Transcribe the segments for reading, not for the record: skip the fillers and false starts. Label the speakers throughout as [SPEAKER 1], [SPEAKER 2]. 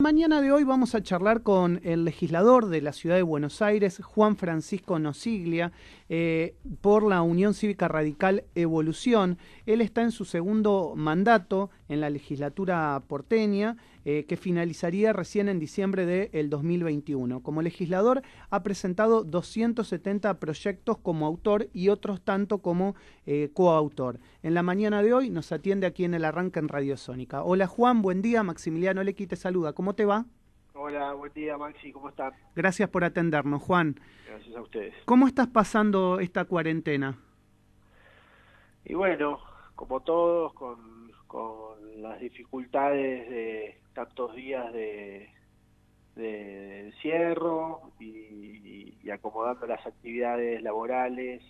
[SPEAKER 1] Mañana de hoy vamos a charlar con el legislador de la Ciudad de Buenos Aires, Juan Francisco Nosiglia, por la Unión Cívica Radical Evolución. Él está en su segundo mandato en la legislatura porteña, que finalizaría recién en diciembre del 2021. Como legislador ha presentado 270 proyectos como autor y otros tanto como coautor. En la mañana de hoy nos atiende aquí en el Arranque en Radio Sónica. Hola Juan, buen día. Maximiliano Lequi te saluda. ¿Cómo te va?
[SPEAKER 2] Hola, buen día Maxi, ¿cómo están?
[SPEAKER 1] Gracias por atendernos, Juan.
[SPEAKER 2] Gracias a ustedes.
[SPEAKER 1] ¿Cómo estás pasando esta cuarentena?
[SPEAKER 2] Y bueno, como todos, con las dificultades de tantos días de encierro y acomodando las actividades laborales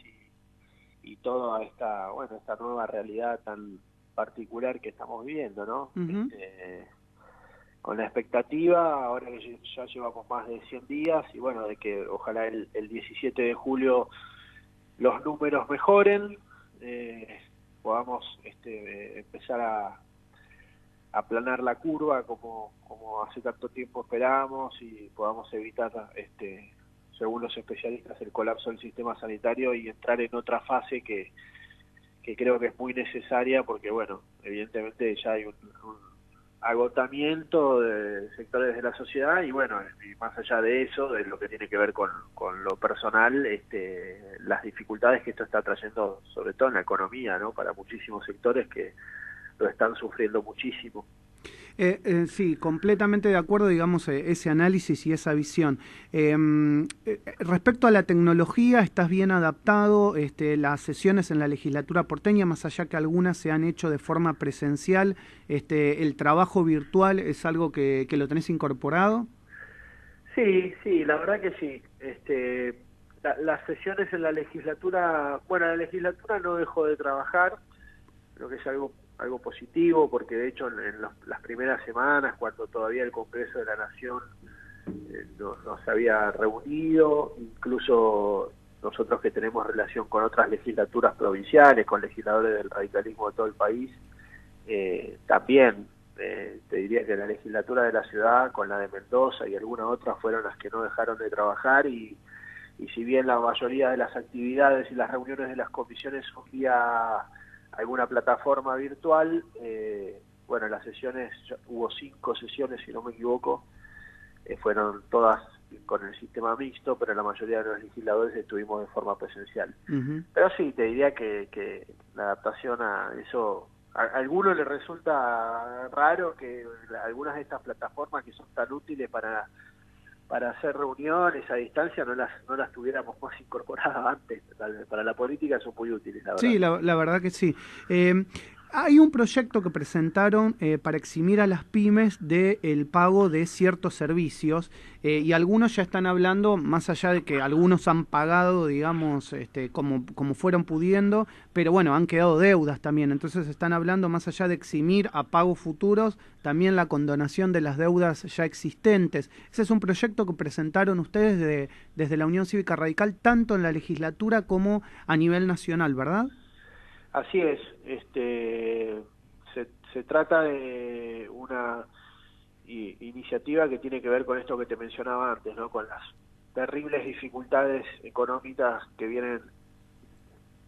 [SPEAKER 2] y toda esta nueva realidad tan particular que estamos viviendo, ¿no?
[SPEAKER 1] Uh-huh.
[SPEAKER 2] Con la expectativa, ahora que ya llevamos más de 100 días, y bueno, de que ojalá el 17 de julio los números mejoren, podamos empezar a aplanar la curva como hace tanto tiempo esperábamos y podamos evitar, según los especialistas, el colapso del sistema sanitario y entrar en otra fase que creo que es muy necesaria porque, bueno, evidentemente ya hay un agotamiento de sectores de la sociedad y bueno, y más allá de eso, de lo que tiene que ver con lo personal, las dificultades que esto está trayendo, sobre todo en la economía, ¿no? Para muchísimos sectores que lo están sufriendo muchísimo.
[SPEAKER 1] Sí, completamente de acuerdo, digamos, ese análisis y esa visión. Respecto a la tecnología, ¿estás bien adaptado? Las sesiones en la legislatura porteña, más allá que algunas se han hecho de forma presencial, ¿el trabajo virtual es algo que lo tenés incorporado?
[SPEAKER 2] Sí, la verdad que sí. Las sesiones en la legislatura, bueno, la legislatura no dejó de trabajar, creo que es algo positivo, porque de hecho en las primeras semanas, cuando todavía el Congreso de la Nación no se había reunido, incluso nosotros que tenemos relación con otras legislaturas provinciales, con legisladores del radicalismo de todo el país, también te diría que la legislatura de la ciudad, con la de Mendoza y alguna otra, fueron las que no dejaron de trabajar y si bien la mayoría de las actividades y las reuniones de las comisiones son vía alguna plataforma virtual, bueno, las sesiones, hubo 5 sesiones si no me equivoco, fueron todas con el sistema mixto, pero la mayoría de los legisladores estuvimos de forma presencial.
[SPEAKER 1] Uh-huh.
[SPEAKER 2] Pero sí, te diría que la adaptación a eso, a algunos les resulta raro que algunas de estas plataformas que son tan útiles para hacer reuniones a distancia no las tuviéramos más incorporadas antes. Para la política son muy útiles, la verdad.
[SPEAKER 1] Sí, la verdad que sí. Hay un proyecto que presentaron para eximir a las pymes del pago de ciertos servicios y algunos ya están hablando, más allá de que algunos han pagado, digamos, como fueron pudiendo, pero bueno, han quedado deudas también. Entonces están hablando, más allá de eximir a pagos futuros, también la condonación de las deudas ya existentes. Ese es un proyecto que presentaron ustedes desde la Unión Cívica Radical, tanto en la legislatura como a nivel nacional, ¿verdad?
[SPEAKER 2] Así es, se trata de una iniciativa que tiene que ver con esto que te mencionaba antes, ¿no? Con las terribles dificultades económicas que vienen,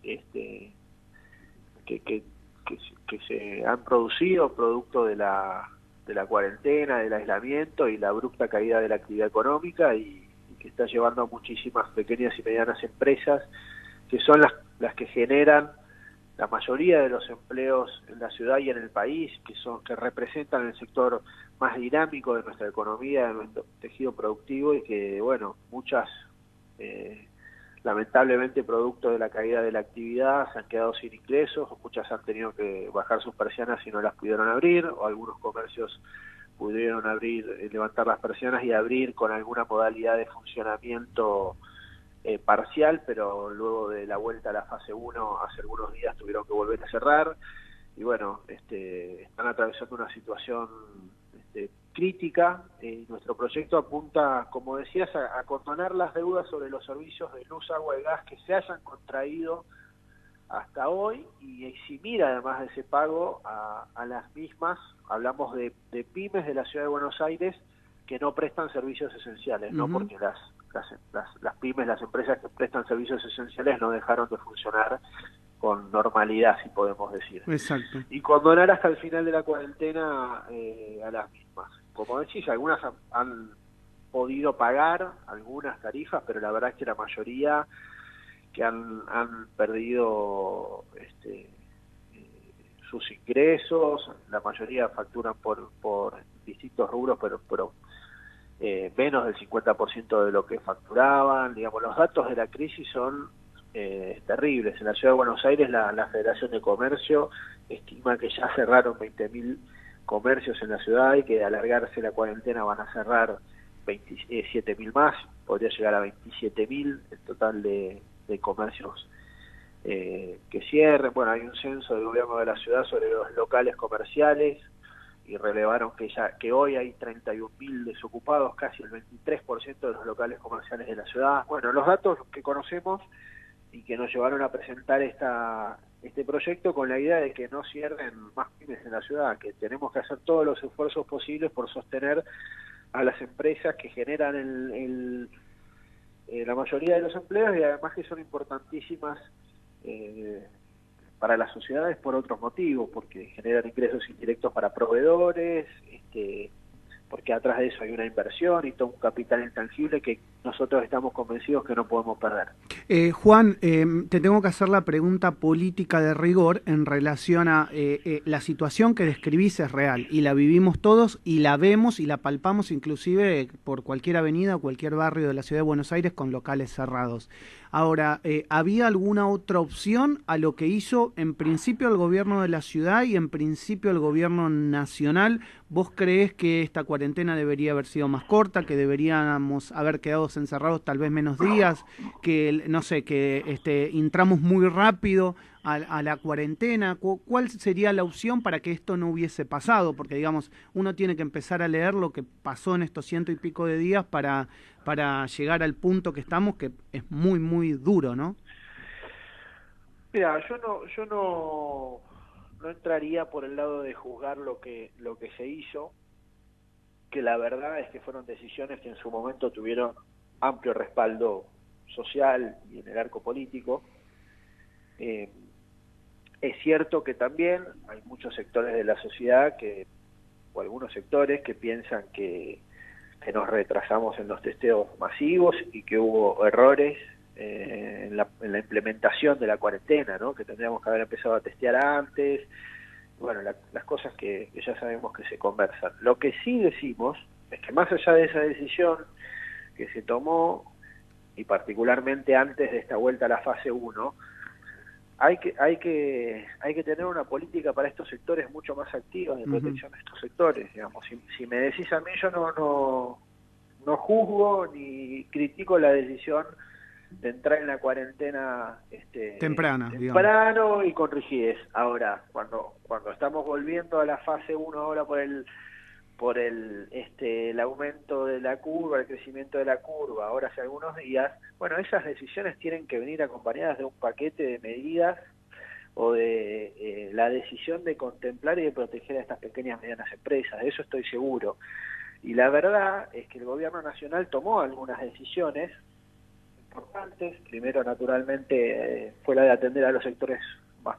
[SPEAKER 2] que se han producido producto de la cuarentena, del aislamiento y la abrupta caída de la actividad económica y que está llevando a muchísimas pequeñas y medianas empresas que son las que generan la mayoría de los empleos en la ciudad y en el país, que representan el sector más dinámico de nuestra economía, de nuestro tejido productivo y que, bueno, muchas, lamentablemente producto de la caída de la actividad, se han quedado sin ingresos, o muchas han tenido que bajar sus persianas y no las pudieron abrir, o algunos comercios pudieron abrir, levantar las persianas y abrir con alguna modalidad de funcionamiento parcial, pero luego de la vuelta a la fase 1 hace algunos días tuvieron que volver a cerrar y bueno, están atravesando una situación crítica. Nuestro proyecto apunta, como decías, a condonar las deudas sobre los servicios de luz, agua y gas que se hayan contraído hasta hoy y eximir además de ese pago a las mismas, hablamos de pymes de la Ciudad de Buenos Aires que no prestan servicios esenciales, no porque las pymes, las empresas que prestan servicios esenciales no dejaron de funcionar con normalidad, si podemos decir.
[SPEAKER 1] Exacto.
[SPEAKER 2] Y condonar hasta el final de la cuarentena a las mismas. Como decís, algunas han podido pagar algunas tarifas, pero la verdad es que la mayoría que han perdido sus ingresos, la mayoría facturan por distintos rubros, pero menos del 50% de lo que facturaban. Digamos, los datos de la crisis son terribles. En la Ciudad de Buenos Aires la Federación de Comercio estima que ya cerraron 20.000 comercios en la ciudad y que de alargarse la cuarentena van a cerrar 27.000 más, podría llegar a 27.000 el total de comercios que cierren. Bueno, hay un censo del gobierno de la ciudad sobre los locales comerciales y relevaron que hoy hay 31.000 desocupados, casi el 23% de los locales comerciales de la ciudad. Bueno, los datos que conocemos y que nos llevaron a presentar este proyecto con la idea de que no cierren más pymes en la ciudad, que tenemos que hacer todos los esfuerzos posibles por sostener a las empresas que generan la mayoría de los empleos y además que son importantísimas para las sociedades por otros motivos, porque generan ingresos indirectos para proveedores, porque atrás de eso hay una inversión y todo un capital intangible que nosotros estamos convencidos que no podemos perder.
[SPEAKER 1] Juan, te tengo que hacer la pregunta política de rigor en relación a la situación que describís es real y la vivimos todos y la vemos y la palpamos inclusive por cualquier avenida o cualquier barrio de la Ciudad de Buenos Aires con locales cerrados. Ahora, ¿había alguna otra opción a lo que hizo en principio el gobierno de la ciudad y en principio el gobierno nacional? ¿Vos creés que esta cuarentena debería haber sido más corta, que deberíamos haber quedado encerrados tal vez menos días, que no sé, que entramos muy rápido a la cuarentena? ¿Cuál sería la opción para que esto no hubiese pasado? Porque, digamos, uno tiene que empezar a leer lo que pasó en estos 100 y pico de días para llegar al punto que estamos, que es muy, muy duro, ¿no?
[SPEAKER 2] Mira, yo no entraría por el lado de juzgar lo que se hizo, que la verdad es que fueron decisiones que en su momento tuvieron amplio respaldo social y en el arco político. Es cierto que también hay muchos sectores de la sociedad o algunos sectores que piensan que nos retrasamos en los testeos masivos y que hubo errores en la implementación de la cuarentena, ¿no? Que tendríamos que haber empezado a testear antes. Bueno, las cosas que ya sabemos que se conversan. Lo que sí decimos es que más allá de esa decisión que se tomó, y particularmente antes de esta vuelta a la fase 1, hay que tener una política para estos sectores mucho más activa de protección de estos sectores. Digamos, si me decís a mí, yo no juzgo ni critico la decisión de entrar en la cuarentena temprano y con rigidez. Ahora, cuando estamos volviendo a la fase 1 ahora por el aumento de la curva, el crecimiento de la curva, ahora hace algunos días, bueno, esas decisiones tienen que venir acompañadas de un paquete de medidas o de la decisión de contemplar y de proteger a estas pequeñas y medianas empresas, de eso estoy seguro. Y la verdad es que el gobierno nacional tomó algunas decisiones importantes. Primero, naturalmente, fue la de atender a los sectores más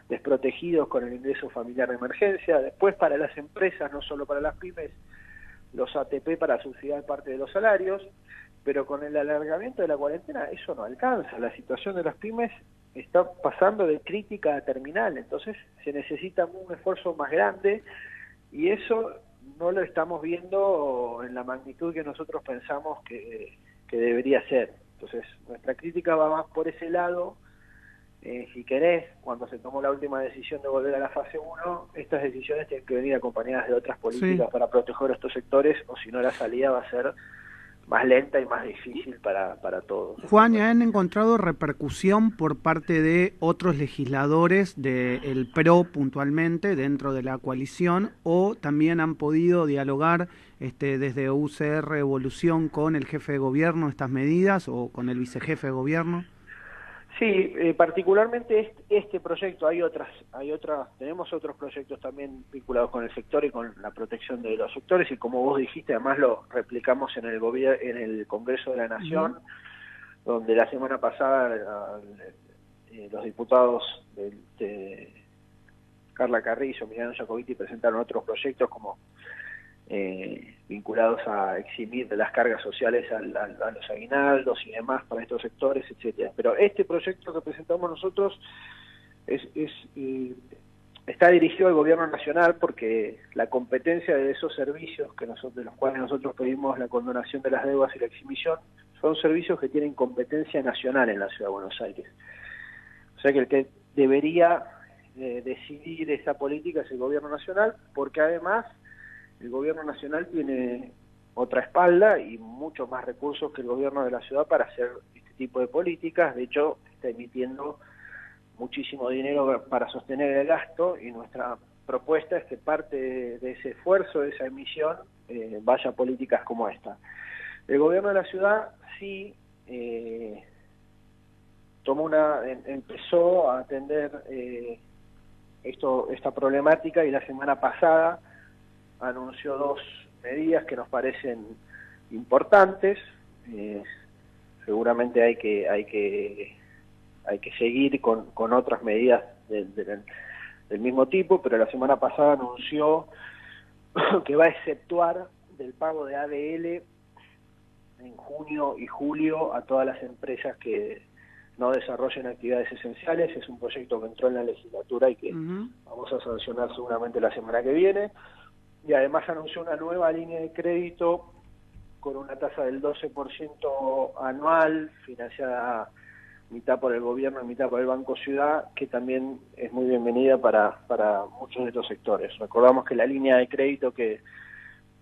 [SPEAKER 2] desprotegidos con el ingreso familiar de emergencia. Después, para las empresas, no solo para las pymes, los ATP para subsidiar parte de los salarios. Pero con el alargamiento de la cuarentena eso no alcanza. La situación de las pymes está pasando de crítica a terminal. Entonces se necesita un esfuerzo más grande y eso no lo estamos viendo en la magnitud que nosotros pensamos que debería ser. Entonces nuestra crítica va más por ese lado. Si querés, cuando se tomó la última decisión de volver a la fase 1, estas decisiones tienen que venir acompañadas de otras políticas para proteger a estos sectores, o si no la salida va a ser más lenta y más difícil para todos.
[SPEAKER 1] Juan, ¿ya han encontrado repercusión por parte de otros legisladores del PRO puntualmente dentro de la coalición, o también han podido dialogar desde UCR Evolución con el jefe de gobierno estas medidas o con el vicejefe de gobierno?
[SPEAKER 2] Sí, particularmente este proyecto, tenemos otros proyectos también vinculados con el sector y con la protección de los sectores, y como vos dijiste, además lo replicamos en el Congreso de la Nación, donde la semana pasada los diputados de Carla Carrizo, Emiliano Jacobiti presentaron otros proyectos como vinculados a eximir de las cargas sociales a los aguinaldos y demás para estos sectores, etcétera. Pero este proyecto que presentamos nosotros está dirigido al Gobierno Nacional, porque la competencia de esos servicios de los cuales nosotros pedimos la condonación de las deudas y la exhibición son servicios que tienen competencia nacional en la Ciudad de Buenos Aires. O sea que el que debería decidir esa política es el Gobierno Nacional, porque además el Gobierno Nacional tiene otra espalda y muchos más recursos que el Gobierno de la ciudad para hacer este tipo de políticas. De hecho, está emitiendo muchísimo dinero para sostener el gasto, y nuestra propuesta es que parte de ese esfuerzo, de esa emisión, vaya a políticas como esta. El Gobierno de la ciudad sí empezó a atender esta problemática, y la semana pasada anunció 2 medidas que nos parecen importantes. Seguramente hay que seguir con otras medidas del mismo tipo, pero la semana pasada anunció que va a exceptuar del pago de ADL en junio y julio a todas las empresas que no desarrollen actividades esenciales. Es un proyecto que entró en la legislatura y que vamos a sancionar seguramente la semana que viene. Y además anunció una nueva línea de crédito con una tasa del 12% anual, financiada mitad por el gobierno y mitad por el Banco Ciudad, que también es muy bienvenida para muchos de estos sectores. Recordamos que la línea de crédito que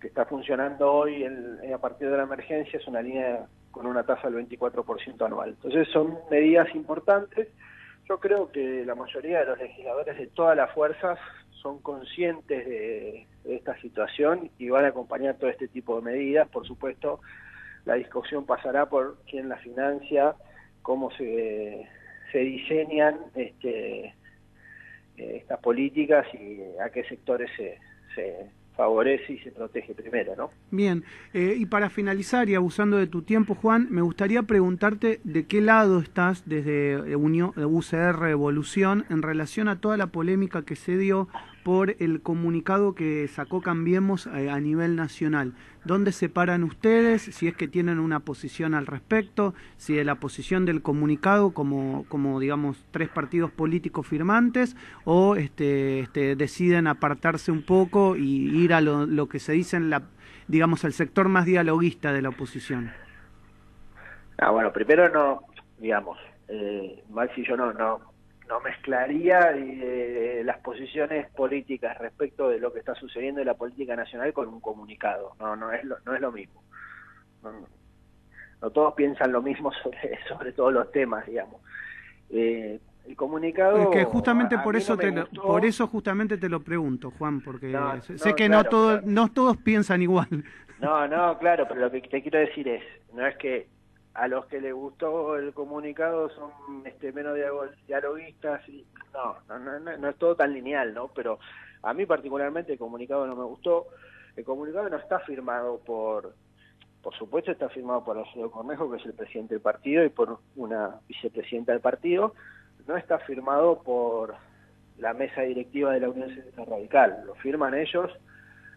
[SPEAKER 2] está funcionando hoy a partir de la emergencia es una línea con una tasa del 24% anual. Entonces son medidas importantes. Yo creo que la mayoría de los legisladores de todas las fuerzas son conscientes de esta situación y van a acompañar todo este tipo de medidas. Por supuesto, la discusión pasará por quién la financia, cómo se diseñan estas políticas y a qué sectores se favorece y se protege primero, ¿no?
[SPEAKER 1] Bien, y para finalizar y abusando de tu tiempo, Juan, me gustaría preguntarte de qué lado estás desde UCR Evolución en relación a toda la polémica que se dio por el comunicado que sacó Cambiemos a nivel nacional. ¿Dónde se paran ustedes? Si es que tienen una posición al respecto, si de la posición del comunicado como digamos 3 partidos políticos firmantes, o deciden apartarse un poco y ir a lo que se dice en digamos el sector más dialoguista de la oposición.
[SPEAKER 2] Bueno, primero no, digamos, Maxi, yo no mezclaría las posiciones políticas respecto de lo que está sucediendo en la política nacional con un comunicado. No es lo mismo. No todos piensan lo mismo sobre todos los temas, digamos. El comunicado,
[SPEAKER 1] es que justamente por eso justamente te lo pregunto, Juan, porque sé que claro, no todos piensan igual.
[SPEAKER 2] No, claro, pero lo que te quiero decir no es que a los que les gustó el comunicado son menos dialoguistas, no es todo tan lineal, ¿no? Pero a mí particularmente el comunicado no me gustó. El comunicado no está firmado por supuesto está firmado por Alfredo Cornejo, que es el presidente del partido, y por una vicepresidenta del partido. No está firmado por la mesa directiva de la Unión Cívica Radical. Lo firman ellos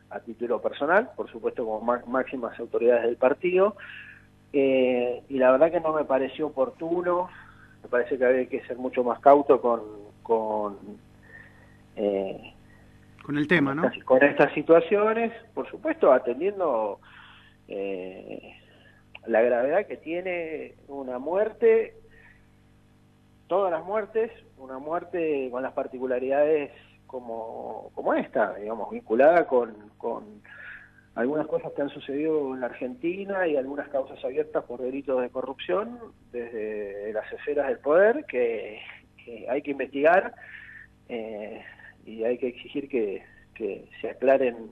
[SPEAKER 2] a título personal, por supuesto como máximas autoridades del partido. Y la verdad que no me pareció oportuno. Me parece que había que ser mucho más cauto con
[SPEAKER 1] el tema, ¿no?
[SPEAKER 2] Con estas situaciones, por supuesto atendiendo la gravedad que tiene una muerte, todas las muertes, una muerte con las particularidades como esta, digamos, vinculada con algunas cosas que han sucedido en la Argentina y algunas causas abiertas por delitos de corrupción desde las esferas del poder que hay que investigar y hay que exigir que se aclaren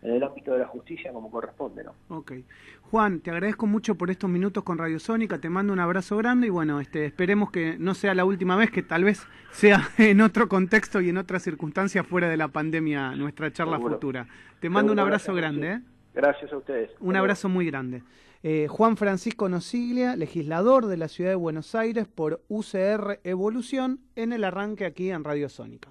[SPEAKER 2] en el ámbito de la justicia como corresponde, ¿no?
[SPEAKER 1] Ok. Juan, te agradezco mucho por estos minutos con Radio Sónica, te mando un abrazo grande y bueno, esperemos que no sea la última vez, que tal vez sea en otro contexto y en otras circunstancias fuera de la pandemia nuestra charla futura. Te mando un abrazo grande.
[SPEAKER 2] Gracias a ustedes.
[SPEAKER 1] Un abrazo muy grande. Juan Francisco Nosiglia, legislador de la Ciudad de Buenos Aires por UCR Evolución, en el arranque aquí en Radio Sónica.